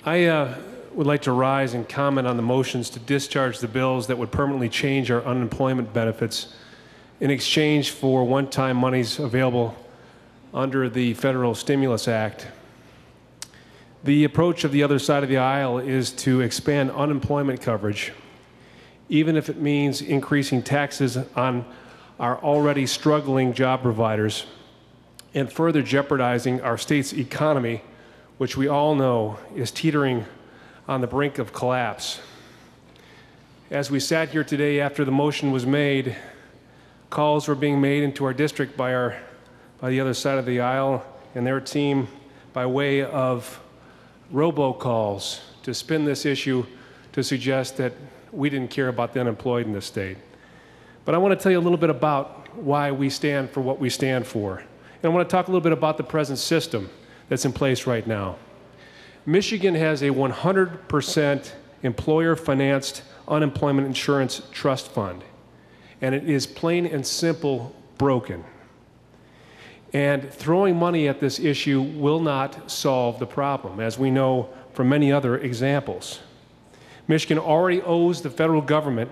I would like to rise and comment on the motions to discharge the bills that would permanently change our unemployment benefits in exchange for one-time monies available under the Federal Stimulus Act. The approach of the other side of the aisle is to expand unemployment coverage, even if it means increasing taxes on our already struggling job providers and further jeopardizing our state's economy, which we all know is teetering on the brink of collapse. As we sat here today after the motion was made, calls were being made into our district by the other side of the aisle and their team by way of robocalls to spin this issue to suggest that we didn't care about the unemployed in this state. But I want to tell you a little bit about why we stand for what we stand for. And I want to talk a little bit about the present system that's in place right now. Michigan has a 100% employer-financed unemployment insurance trust fund, and it is plain and simple broken. And throwing money at this issue will not solve the problem, as we know from many other examples. Michigan already owes the federal government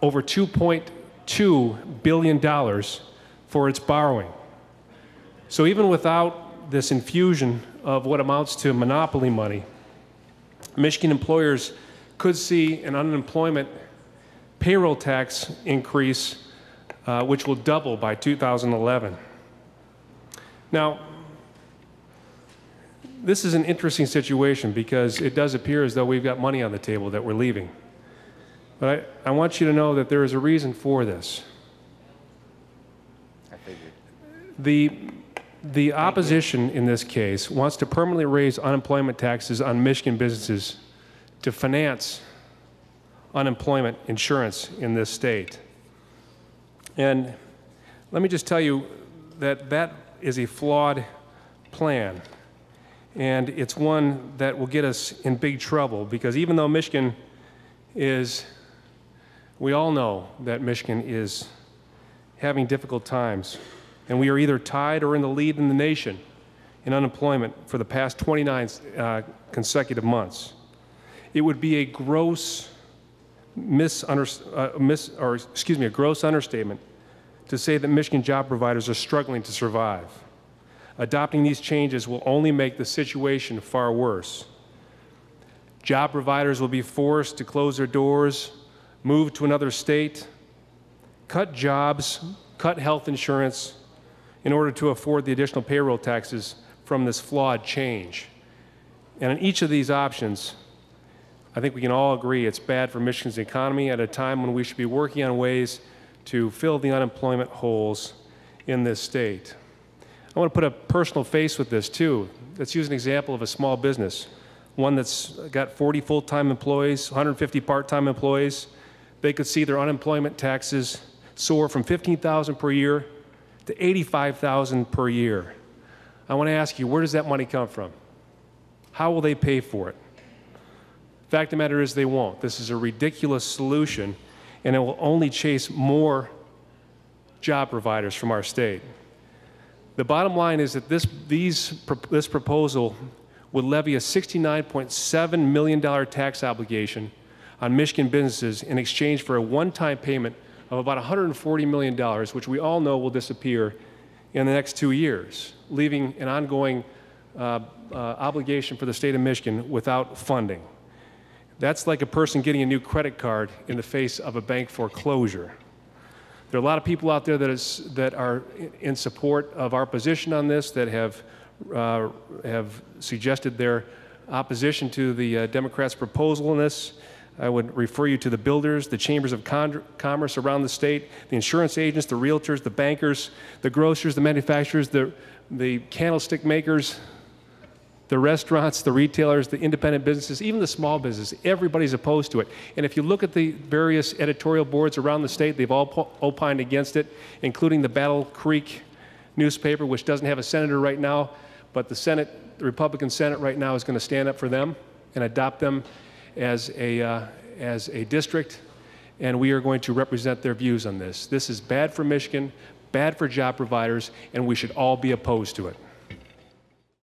over $2.2 billion for its borrowing. So even without this infusion of what amounts to monopoly money, Michigan employers could see an unemployment payroll tax increase, which will double by 2011. Now, this is an interesting situation because it does appear as though we've got money on the table that we're leaving. But I want you to know that there is a reason for this. I figured. The opposition in this case wants to permanently raise unemployment taxes on Michigan businesses to finance unemployment insurance in this state. And let me just tell you that that is a flawed plan. And it's one that will get us in big trouble because even though Michigan is, we all know that Michigan is having difficult times. And we are either tied or in the lead in the nation in unemployment for the past 29 consecutive months. It would be a gross understatement to say that Michigan job providers are struggling to survive. Adopting these changes will only make the situation far worse. Job providers will be forced to close their doors, move to another state, cut jobs, cut health insurance, in order to afford the additional payroll taxes from this flawed change. And in each of these options, I think we can all agree it's bad for Michigan's economy at a time when we should be working on ways to fill the unemployment holes in this state. I want to put a personal face with this too. Let's use an example of a small business, one that's got 40 full-time employees, 150 part-time employees. They could see their unemployment taxes soar from $15,000 per year to $85,000 per year. I want to ask you, where does that money come from? How will they pay for it? Fact of the matter is they won't. This is a ridiculous solution, and it will only chase more job providers from our state. The bottom line is that this proposal would levy a $69.7 million tax obligation on Michigan businesses in exchange for a one-time payment of about $140 million, which we all know will disappear in the next 2 years, leaving an ongoing obligation for the state of Michigan without funding. That's like a person getting a new credit card in the face of a bank foreclosure. There are a lot of people out there that are in support of our position on this, that have suggested their opposition to the Democrats' proposal in this. I would refer you to the builders, the chambers of commerce around the state, the insurance agents, the realtors, the bankers, the grocers, the manufacturers, the candlestick makers, the restaurants, the retailers, the independent businesses, even the small businesses. Everybody's opposed to it. And if you look at the various editorial boards around the state, they've all opined against it, including the Battle Creek newspaper, which doesn't have a senator right now, but the Republican Senate right now is going to stand up for them and adopt them as a district, and we are going to represent their views on this. This is bad for Michigan, bad for job providers, and we should all be opposed to it.